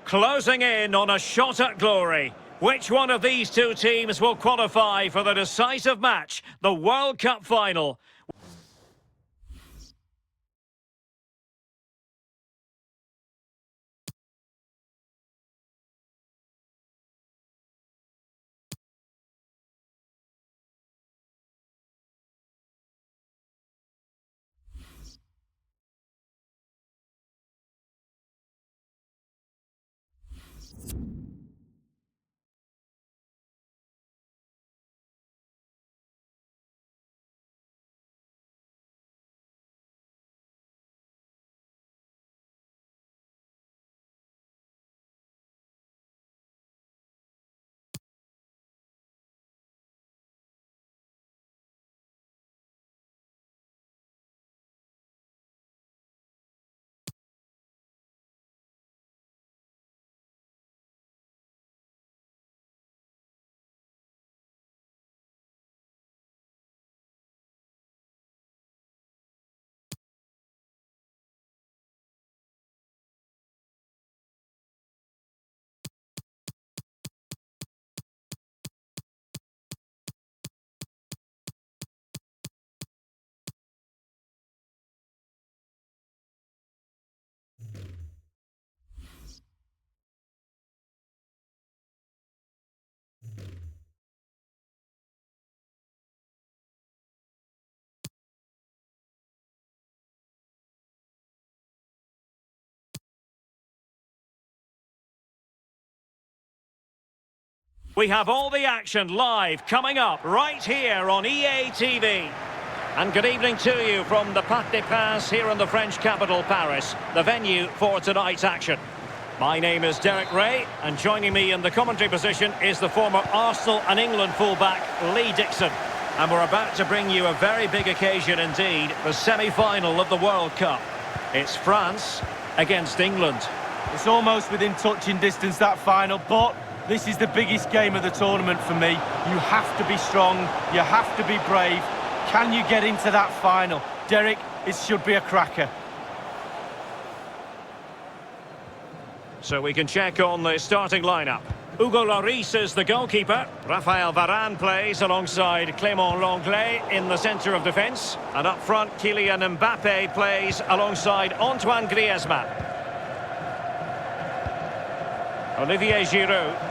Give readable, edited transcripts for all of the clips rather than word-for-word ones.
Closing in on a shot at glory. Which one of these two teams will qualify for the decisive match, the World Cup final? We have all the action live coming up right here on EA TV. And good evening to you from the Parc des Princes here in the French capital, Paris, the venue for tonight's action. My name is Derek Ray, and joining me in the commentary position is the former Arsenal and England fullback, Lee Dixon. And we're about to bring you a very big occasion indeed, the semi-final of the World Cup. It's France against England. It's almost within touching distance, that final, but this is the biggest game of the tournament for me. You have to be strong, you have to be brave. Can you get into that final? Derek, it should be a cracker. So we can check on the starting lineup. Hugo Lloris is the goalkeeper. Raphael Varane plays alongside Clément Lenglet in the centre of defence. And up front, Kylian Mbappé plays alongside Antoine Griezmann. Olivier Giroud.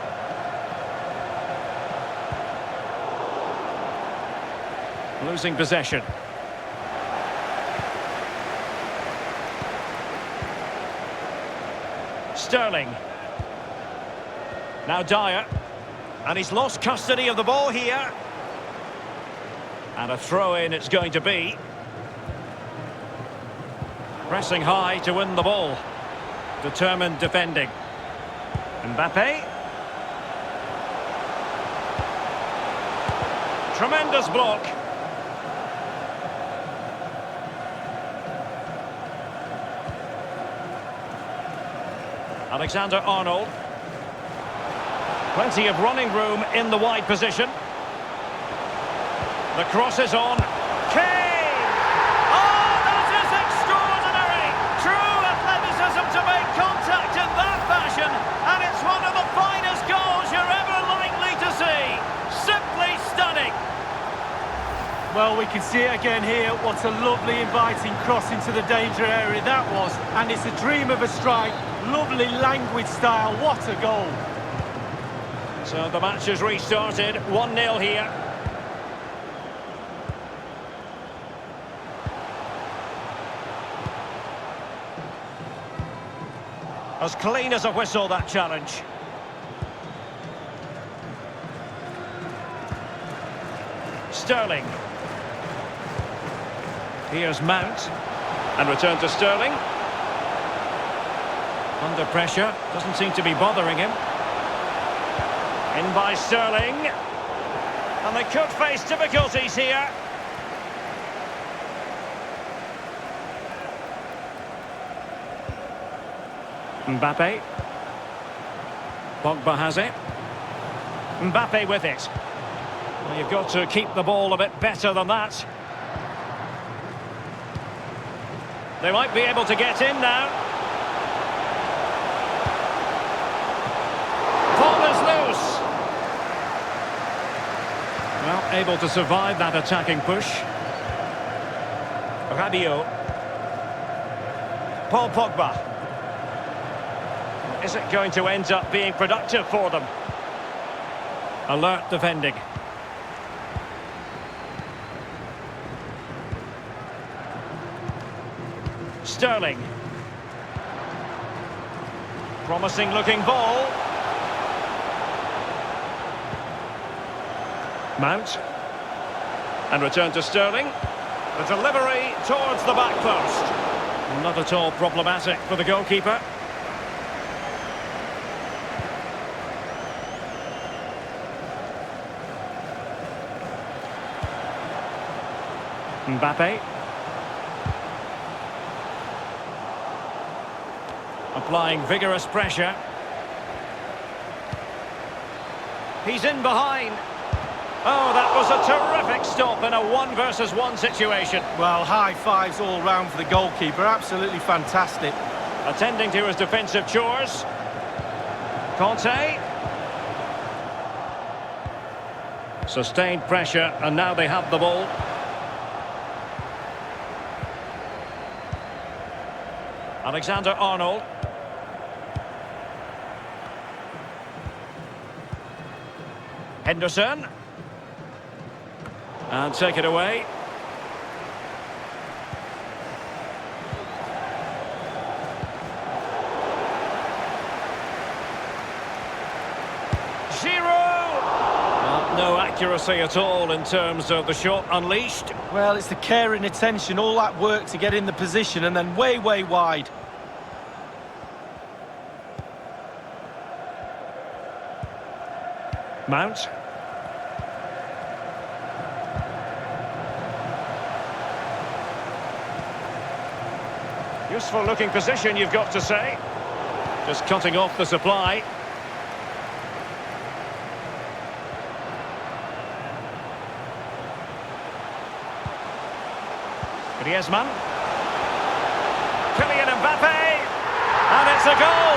Losing possession. Sterling. Now Dyer. And he's lost custody of the ball here. And a throw-in it's going to be. Pressing high to win the ball. Determined defending. Mbappé. Tremendous block. Alexander-Arnold. Plenty of running room in the wide position. The cross is on. Kane! Oh, that is extraordinary! True athleticism to make contact in that fashion, and it's one of the finest goals you're ever likely to see. Simply stunning. Well, we can see it again here. What a lovely inviting cross into the danger area that was. And it's a dream of a strike. Lovely languid style. What a goal. So the match has restarted. 1-0 here. As clean as a whistle, that challenge. Sterling. Here's Mount. And return to Sterling. Under pressure. Doesn't seem to be bothering him. In by Sterling. And they could face difficulties here. Mbappé. Pogba has it. Mbappé with it. Well, you've got to keep the ball a bit better than that. They might be able to get in now. Ball is loose. Well, able to survive that attacking push. Rabiot. Paul Pogba. Is it going to end up being productive for them? Alert defending. Sterling. Promising looking ball. Mount. And return to Sterling. The delivery towards the back post. Not at all problematic for the goalkeeper. Mbappé. Applying vigorous pressure. He's in behind. Oh, that was a terrific stop in a 1-versus-1 situation. Well, high fives all round for the goalkeeper. Absolutely fantastic. Attending to his defensive chores. Conte. Sustained pressure, and now they have the ball. Alexander-Arnold. Henderson. And take it away. Giroud! accuracy at all in terms of the shot unleashed. Well, it's the care and attention, all that work to get in the position and then way, way wide. Mount. Useful looking position, you've got to say. Just cutting off the supply. Griezmann. Kylian Mbappe. And it's a goal.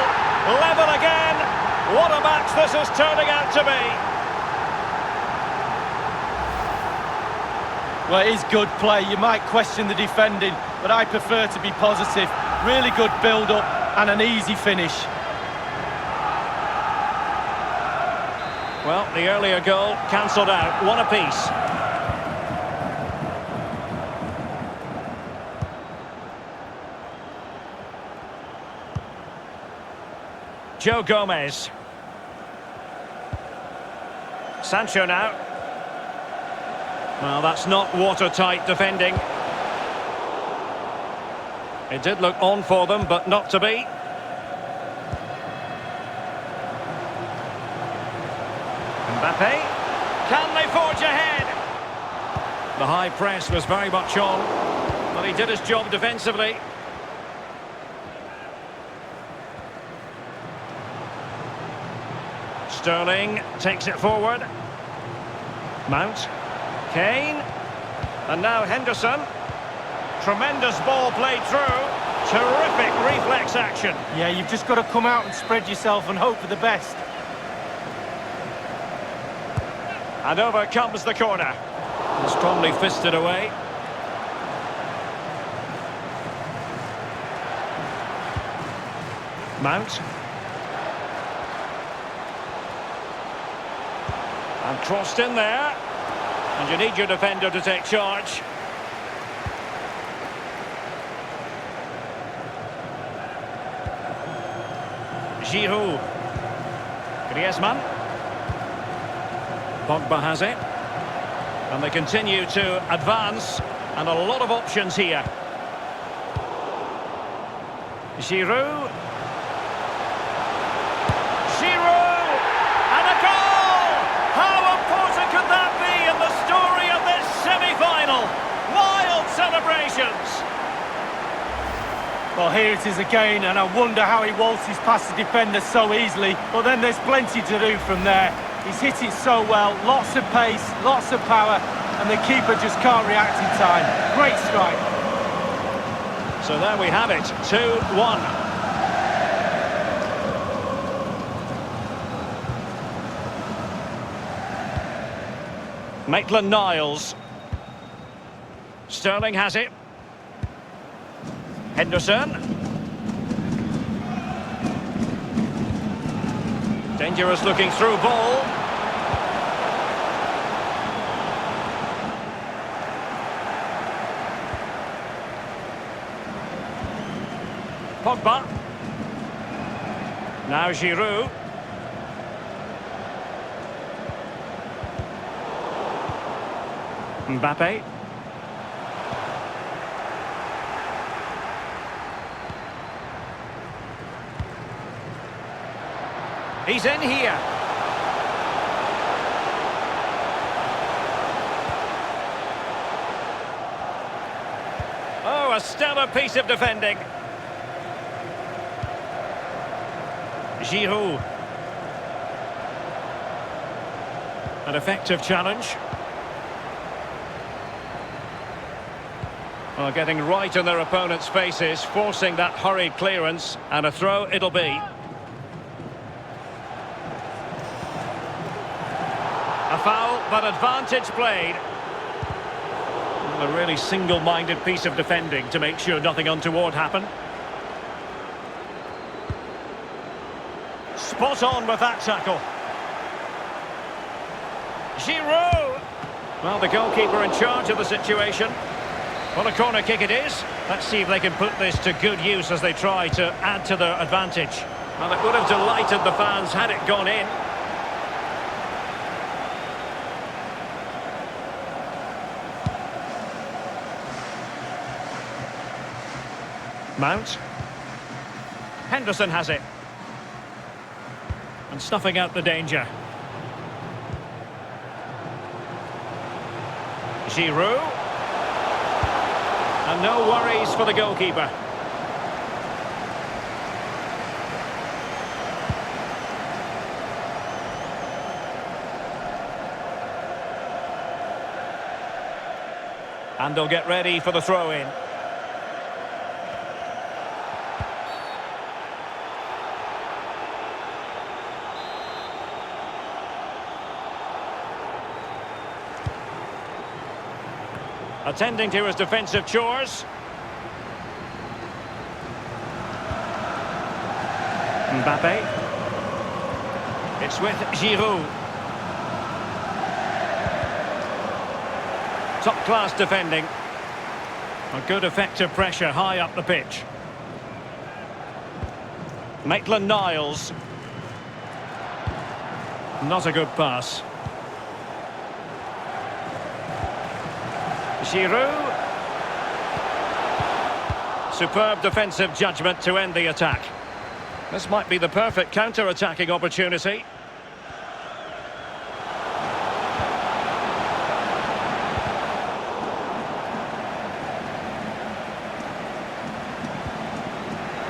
Level again. What a match this is turning out to be. Well, it is good play. You might question the defending, but I prefer to be positive. Really good build-up and an easy finish. Well, the earlier goal cancelled out. One apiece. Joe Gomez. Sancho now. Well, that's not watertight defending. It did look on for them, but not to be. Mbappe. Can they forge ahead? The high press was very much on, but he did his job defensively. Sterling takes it forward. Mount. Kane. And now Henderson. Tremendous ball played through. Terrific reflex action. Yeah, you've just got to come out and spread yourself and hope for the best. And over comes the corner. Strongly fisted away. Mount. And crossed in there. And you need your defender to take charge. Giroud. Griezmann. Pogba has it. And they continue to advance. And a lot of options here. Giroud. Giroud! And a goal! How important could that be in the story of this semi-final? Wild celebrations! Well, here it is again, and I wonder how he waltzes past the defender so easily. But then there's plenty to do from there. He's hit it so well, lots of pace, lots of power, and the keeper just can't react in time. Great strike. So there we have it, 2-1. Maitland-Niles. Sterling has it. Henderson. Dangerous looking through ball. Pogba. Now Giroud. Mbappe. He's in here. Oh, a stellar piece of defending. Giroud. An effective challenge. Well, getting right in their opponent's faces, forcing that hurried clearance, and a throw it'll be. A foul, but advantage played. Well, a really single-minded piece of defending to make sure nothing untoward happened. Spot on with that tackle. Giroud! Well, the goalkeeper in charge of the situation. Well, a corner kick it is. Let's see if they can put this to good use as they try to add to their advantage. Well, it would have delighted the fans had it gone in. Mount. Henderson has it. And snuffing out the danger. Giroud. And no worries for the goalkeeper. And they'll get ready for the throw-in. Attending to his defensive chores. Mbappe. It's with Giroud. Top-class defending. A good effective pressure high up the pitch. Maitland-Niles. Not a good pass. Giroud. Superb defensive judgment to end the attack. This might be the perfect counter-attacking opportunity.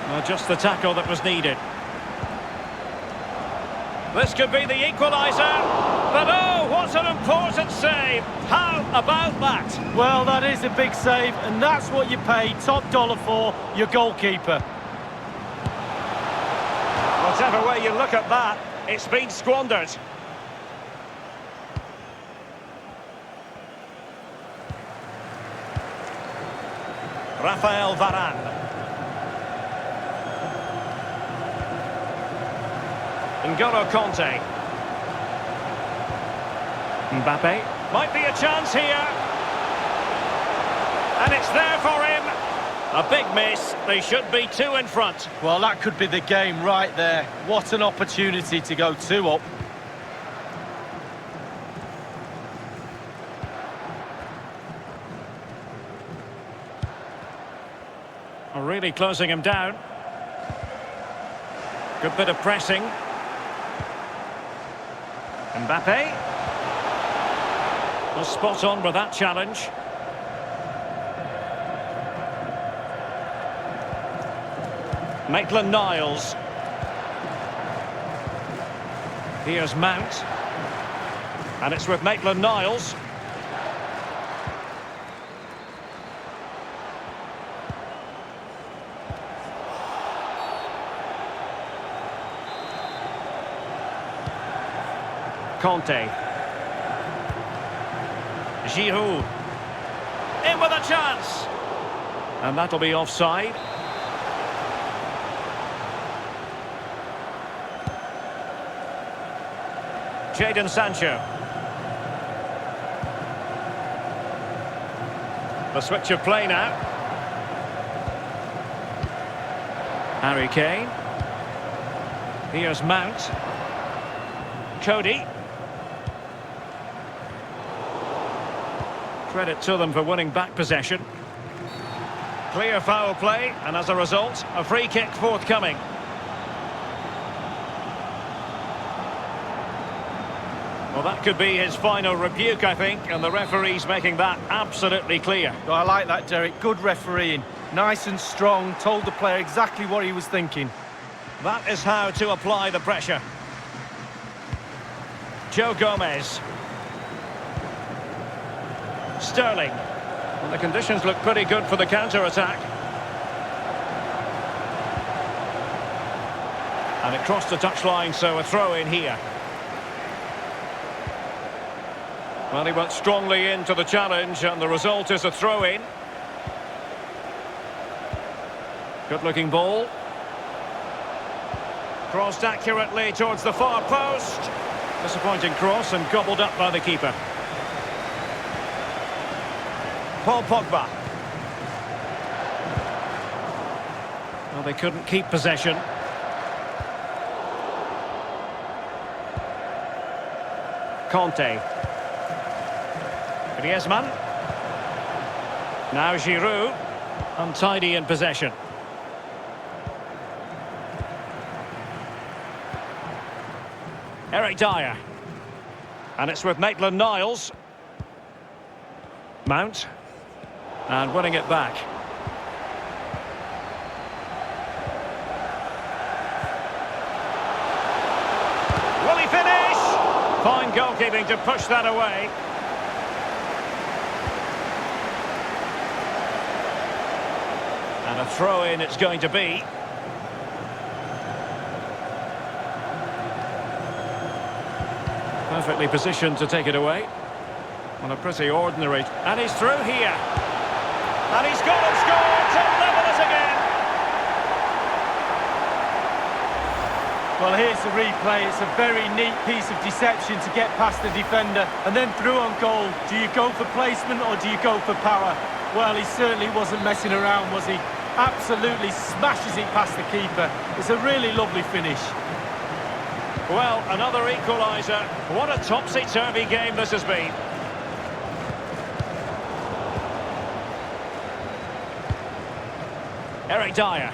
Well, just the tackle that was needed. This could be the equaliser. But oh, what an important save! How about that? Well, that is a big save, and that's what you pay top dollar for, your goalkeeper. Whatever way you look at that, it's been squandered. Rafael Varane. N'Golo Kanté. Mbappe. Might be a chance here. And it's there for him. A big miss. They should be two in front. Well, that could be the game right there. What an opportunity to go 2 up. Really closing him down. Good bit of pressing. Mbappe. Was spot on with that challenge. Maitland-Niles. Here's Mount. And it's with Maitland-Niles. Kanté. Giroud. In with a chance. And that'll be offside. Jadon Sancho. The switch of play now. Harry Kane. Here's Mount. Cody. Credit to them for winning back possession. Clear foul play, and as a result, a free kick forthcoming. Well, that could be his final rebuke, I think, and the referee's making that absolutely clear. Oh, I like that, Derek. Good refereeing. Nice and strong, told the player exactly what he was thinking. That is how to apply the pressure. Joe Gomez. Sterling. Well, the conditions look pretty good for the counter-attack. And it crossed the touchline, so a throw-in here. Well, he went strongly into the challenge, and the result is a throw-in. Good-looking ball. Crossed accurately towards the far post. Disappointing cross and gobbled up by the keeper. Paul Pogba. Well, they couldn't keep possession. Kanté. Griezmann. Now Giroud. Untidy in possession. Eric Dyer. And it's with Maitland-Niles. Mount. And winning it back. Will he finish? Fine goalkeeping to push that away. And a throw-in it's going to be. Perfectly positioned to take it away. On a pretty ordinary... And he's through here. And he's got and scored to level it again. Well, here's the replay. It's a very neat piece of deception to get past the defender and then through on goal. Do you go for placement or do you go for power? Well, he certainly wasn't messing around, was he? Absolutely smashes it past the keeper. It's a really lovely finish. Well, another equaliser. What a topsy-turvy game this has been. Eric Dyer.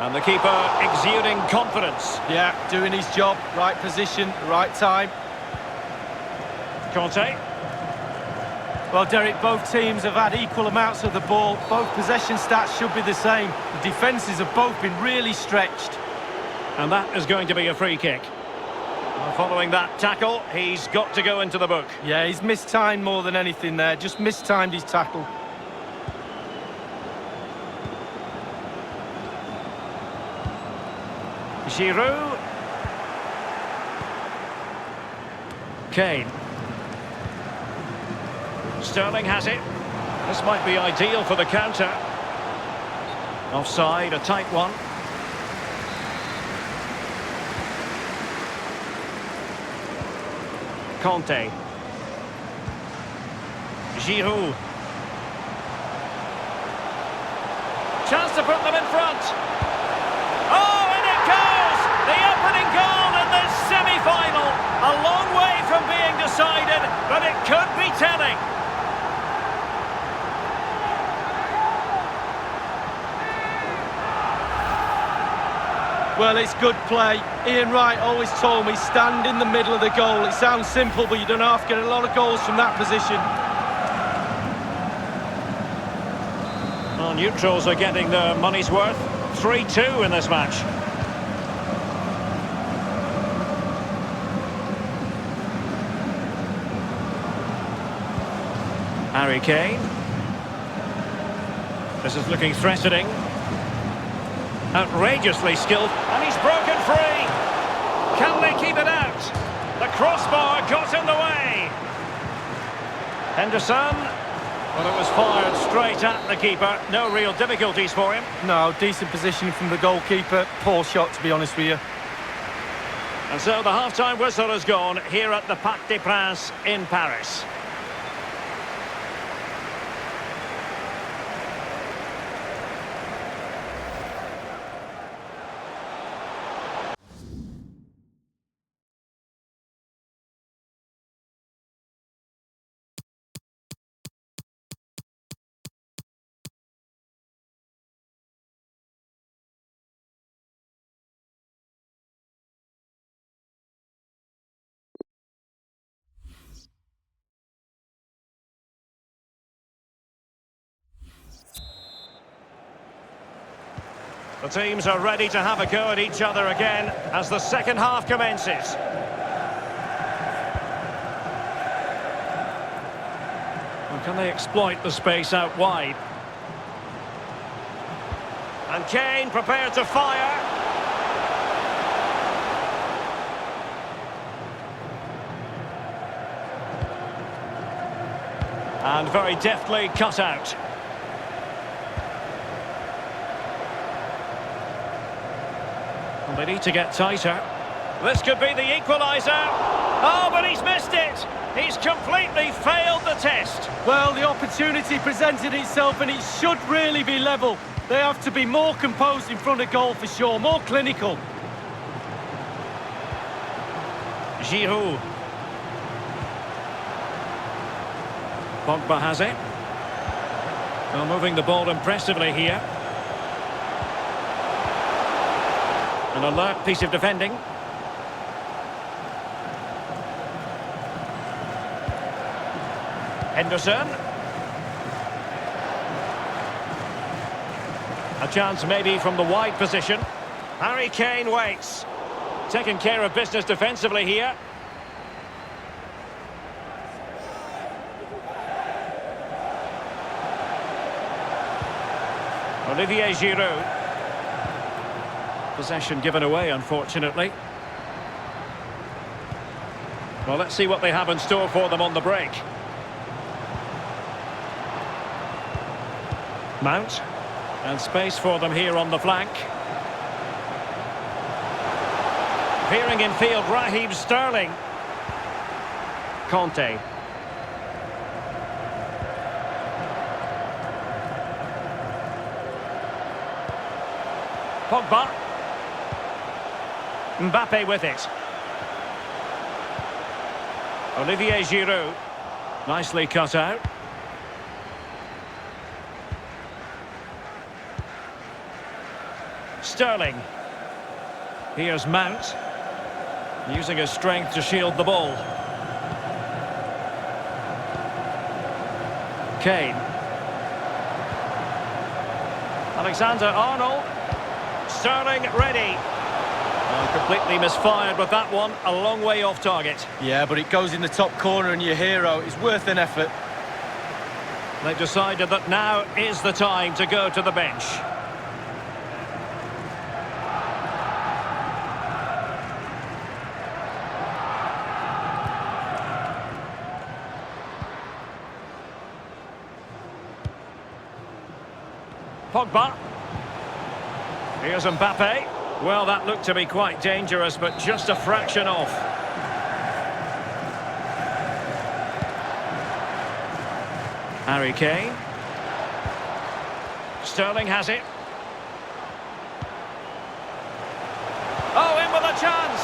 And the keeper exuding confidence. Yeah, doing his job, right position, right time. Conte. Well, Derek, both teams have had equal amounts of the ball. Both possession stats should be the same. The defences have both been really stretched. And that is going to be a free kick. Well, following that tackle, he's got to go into the book. Yeah, he's mistimed more than anything there. Just mistimed his tackle. Giroud. Kane. Sterling has it. This might be ideal for the counter. Offside, a tight one. Conte. Giroud. Chance to put them in front. Oh, and it goes! The opening goal in this semi-final. A long way from being decided, but it could be telling. Well, it's good play. Ian Wright always told me, stand in the middle of the goal. It sounds simple, but you don't have to get a lot of goals from that position. Well, neutrals are getting their money's worth. 3-2 in this match. Harry Kane. This is looking threatening. Outrageously skilled, and he's broken free. Can they keep it out? The crossbar got in the way. Henderson. Well, it was fired straight at the keeper. No real difficulties for him. No, decent positioning from the goalkeeper. Poor shot, to be honest with you. And so the half-time whistle has gone here at the Parc des Princes in Paris. The teams are ready to have a go at each other again as the second half commences. Well, can they exploit the space out wide? And Kane prepared to fire. And very deftly cut out. They need to get tighter. This could be the equaliser. Oh, but he's missed it. He's completely failed the test. Well, the opportunity presented itself and it should really be level. They have to be more composed in front of goal for sure, more clinical. Giroud. Pogba has it. Well, moving the ball impressively here. An alert piece of defending. Henderson. A chance maybe from the wide position. Harry Kane waits. Taking care of business defensively here. Olivier Giroud. Possession given away, unfortunately. Well, let's see what they have in store for them on the break. Mount. And space for them here on the flank. Appearing in field, Raheem Sterling. Conte. Pogba. Mbappe with it. Olivier Giroud. Nicely cut out. Sterling. Here's Mount. Using his strength to shield the ball. Kane. Alexander-Arnold. Sterling ready. Well, completely misfired with that one. A long way off target. Yeah, but it goes in the top corner and your hero is worth an effort. They've decided that now is the time to go to the bench. Pogba. Here's Mbappe. Well, that looked to be quite dangerous, but just a fraction off. Harry Kane. Sterling has it. Oh, in with a chance.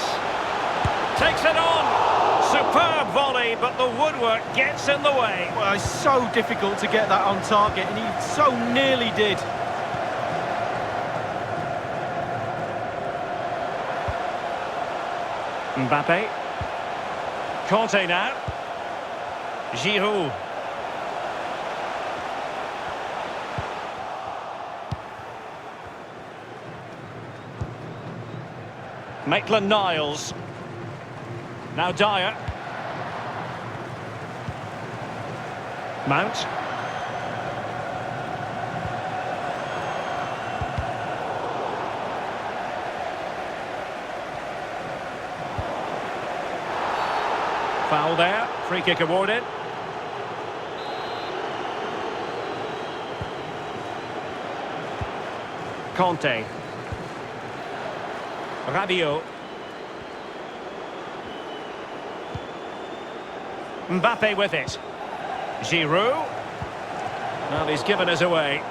Takes it on. Superb volley, but the woodwork gets in the way. Well, it's so difficult to get that on target, and he so nearly did. Mbappe. Conte now. Giroud. Maitland-Niles. Now Dyer. Mount. Foul there. Free kick awarded. Conte. Rabiot. Mbappe with it. Giroud. Well, he's given us away.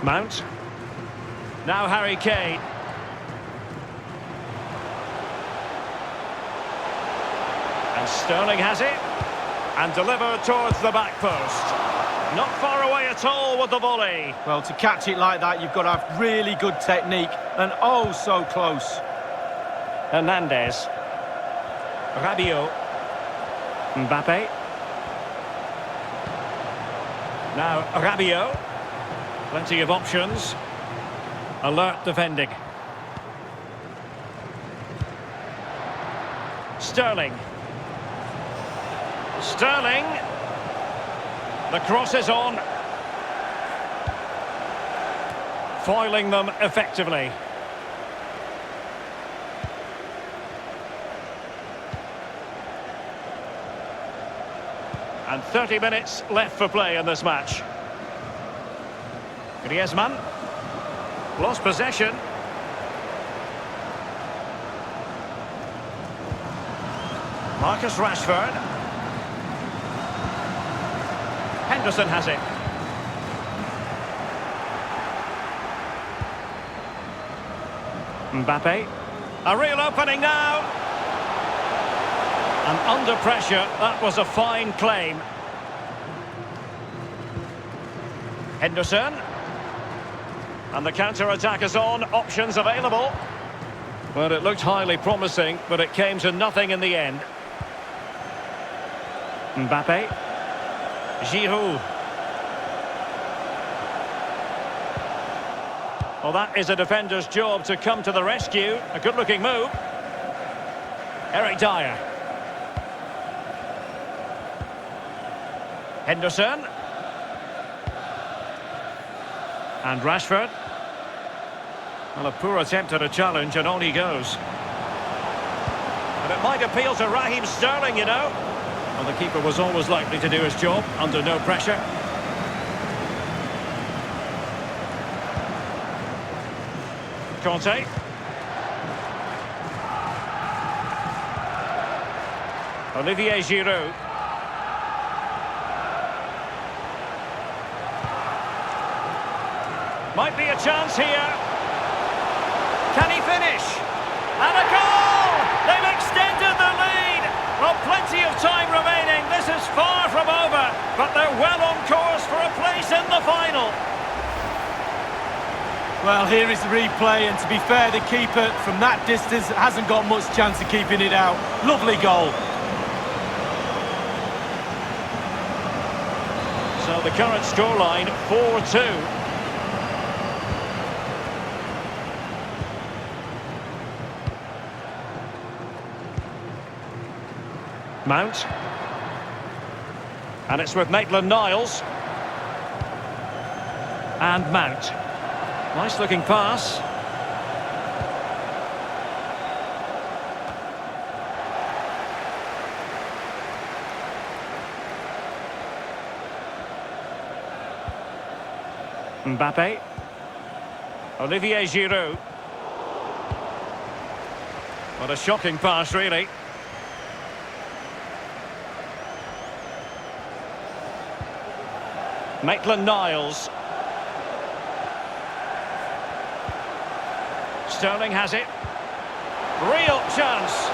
Mount. Now Harry Kane. And Sterling has it. And delivered towards the back post. Not far away at all with the volley. Well, to catch it like that, you've got to have really good technique. And oh, so close. Hernandez. Rabiot. Mbappe. Now Rabiot. Plenty of options. Alert defending. Sterling. Sterling. The cross is on. Foiling them effectively. And 30 minutes left for play in this match. Griezmann. Lost possession. Marcus Rashford. Henderson has it. Mbappe. A real opening now. And under pressure, that was a fine claim. Henderson. And the counter-attack is on, options available. Well, it looked highly promising, but it came to nothing in the end. Mbappe. Giroud. Well, that is a defender's job to come to the rescue. A good-looking move. Eric Dyer. Henderson. And Rashford. Well, a poor attempt at a challenge, and on he goes. And it might appeal to Raheem Sterling, you know. Well, the keeper was always likely to do his job under no pressure. Conte. Olivier Giroud. Might be a chance here. Can he finish? And a goal! They've extended the lead! Well, plenty of time remaining. This is far from over, but they're well on course for a place in the final. Well, here is the replay, and to be fair, the keeper from that distance hasn't got much chance of keeping it out. Lovely goal. So the current scoreline, 4-2. Mount. And it's with Maitland-Niles. And Mount. Nice looking pass. Mbappe. Olivier Giroud. What a shocking pass, really. Maitland-Niles. Sterling has it. Real chance.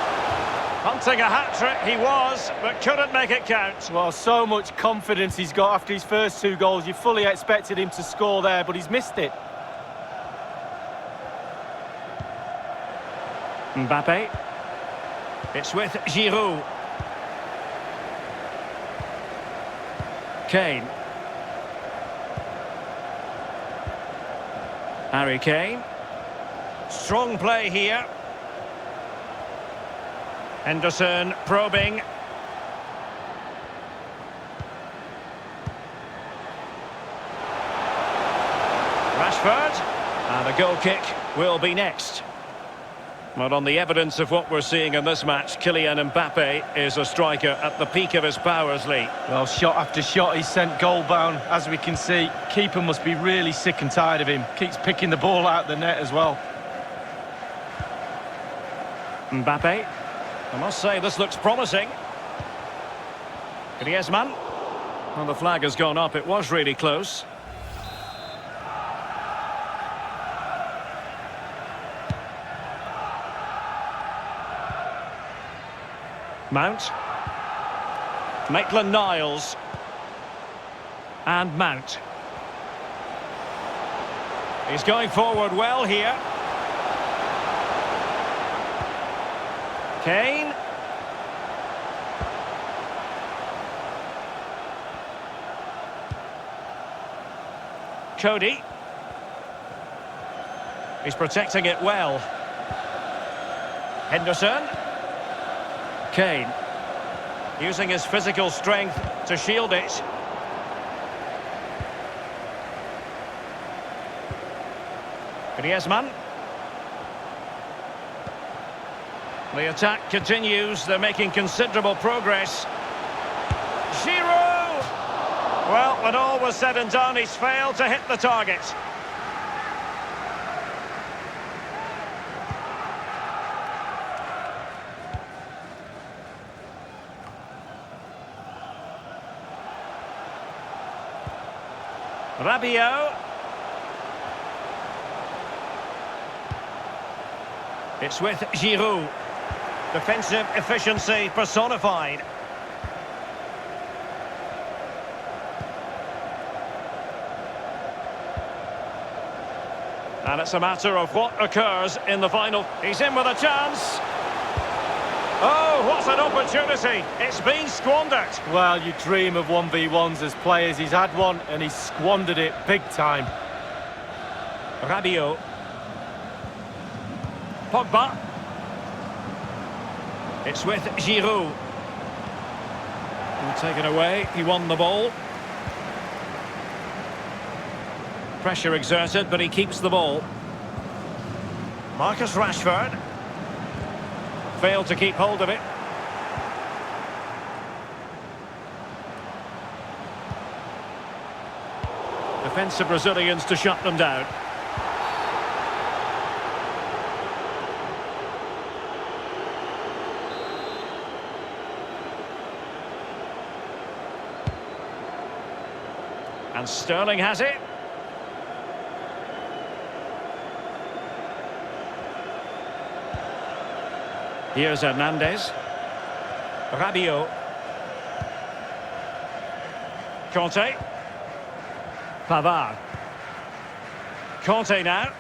Hunting a hat-trick he was, but couldn't make it count. Well, so much confidence he's got after his first two goals. You fully expected him to score there, but he's missed it. Mbappe. It's with Giroud. Kane. Harry Kane. Strong play here. Henderson probing. Rashford. And a goal kick will be next. But on the evidence of what we're seeing in this match, Kylian Mbappe is a striker at the peak of his powers, Lee. Well, shot after shot, he's sent goal-bound, as we can see. Keeper must be really sick and tired of him. Keeps picking the ball out of the net as well. Mbappe. I must say, this looks promising. Griezmann. Well, the flag has gone up. It was really close. Mount. Maitland-Niles. And Mount. He's going forward well here. Kane. Cody. He's protecting it well. Henderson. Kane. Using his physical strength to shield it. Griezmann. The attack continues. They're making considerable progress. Giroud! Well, when all was said and done, he's failed to hit the target. Rabiot. It's with Giroud. Defensive efficiency personified. And it's a matter of what occurs in the final. He's in with a chance. Oh, what an opportunity. It's been squandered. Well, you dream of 1v1s as players. He's had one and he's squandered it big time. Rabiot. Pogba. It's with Giroud. Taken away, he won the ball. Pressure exerted, but he keeps the ball. Marcus Rashford. Failed to keep hold of it. Defensive Brazilians to shut them down. And Sterling has it. Here's Hernandez. Rabiot. Conte. Pavard. Conte now.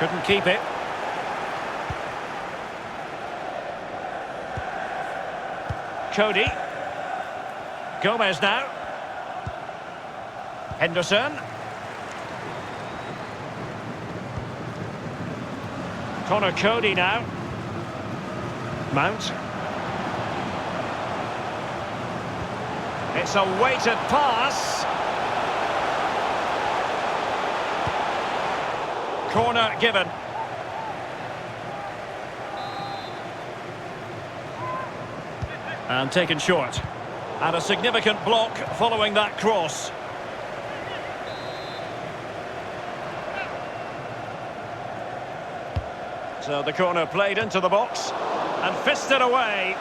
Couldn't keep it. Cody. Gomez now. Henderson. Connor Cody now. Mount. It's a weighted pass. Corner given. And taken short. And a significant block following that cross. So the corner played into the box and fisted away.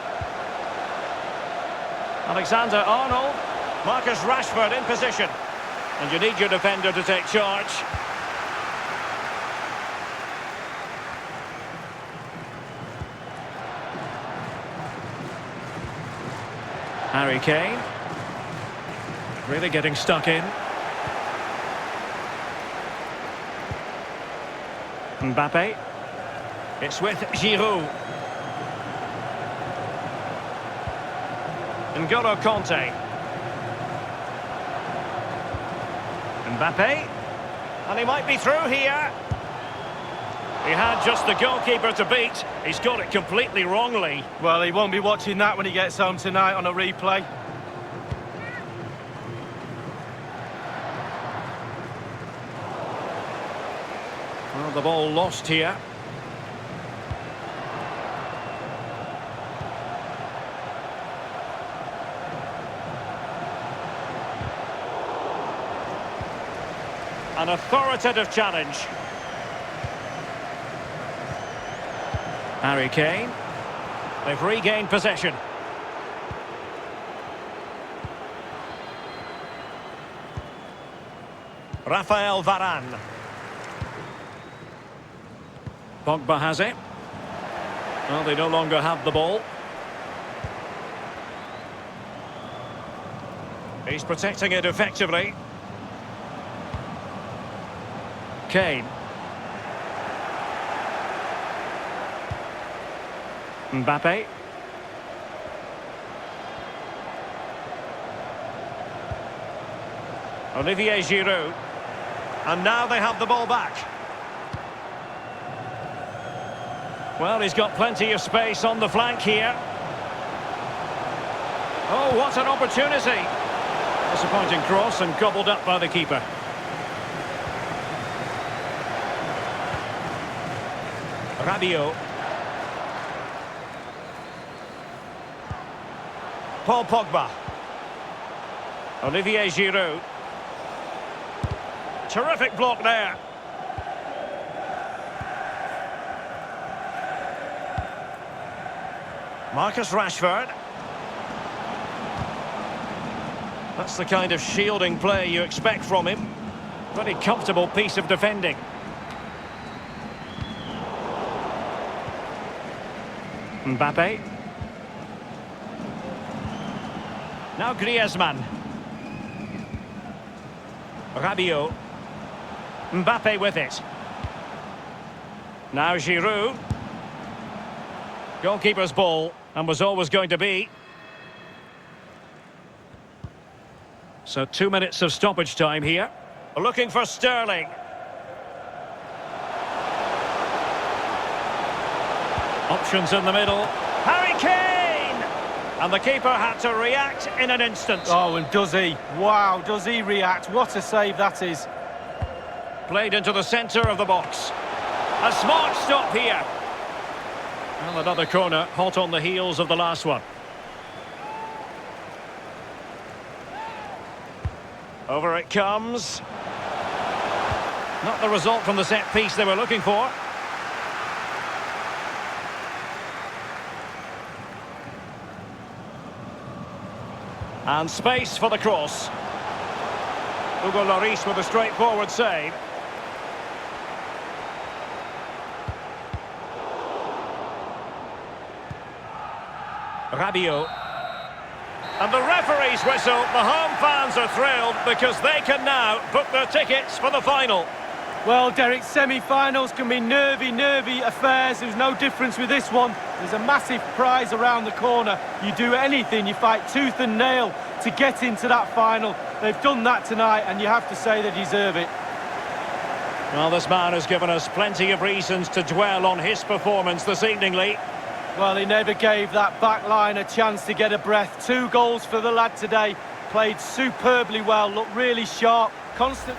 Alexander-Arnold. Marcus Rashford in position. And you need your defender to take charge. Harry Kane. Really getting stuck in. Mbappe. It's with Giroud. N'Golo Conte. Mbappe. And he might be through here. He had just the goalkeeper to beat. He's got it completely wrongly. Well, he won't be watching that when he gets home tonight on a replay. Well, the ball lost here. An authoritative challenge. Harry Kane. They've regained possession. Rafael Varane. Pogba has it. Well, they no longer have the ball. He's protecting it effectively. Kane. Mbappe. Olivier Giroud. And now they have the ball back. Well, he's got plenty of space on the flank here. Oh, what an opportunity. Disappointing cross and gobbled up by the keeper. Rabiot. Paul Pogba. Olivier Giroud. Terrific block there. Marcus Rashford. That's the kind of shielding play you expect from him. Pretty comfortable piece of defending. Mbappe. Now Griezmann. Rabiot. Mbappe with it. Now Giroud. Goalkeeper's ball, and was always going to be. So 2 minutes of stoppage time here. Looking for Sterling. Options in the middle. Harry Kane! And the keeper had to react in an instant. Oh, and does he? Wow, does he react? What a save that is. Played into the centre of the box. A smart stop here. Well, another corner, hot on the heels of the last one. Over it comes. Not the result from the set piece they were looking for. And space for the cross. Hugo Lloris with a straightforward save. Rabiot. And the referee's whistle. The home fans are thrilled because they can now book their tickets for the final. Well, Derek, semi-finals can be nervy affairs. There's no difference with this one. There's a massive prize around the corner. You do anything, you fight tooth and nail to get into that final. They've done that tonight, and you have to say they deserve it. Well, this man has given us plenty of reasons to dwell on his performance this evening, Lee. Well, he never gave that back line a chance to get a breath. 2 goals for the lad today. Played superbly well, looked really sharp, constant...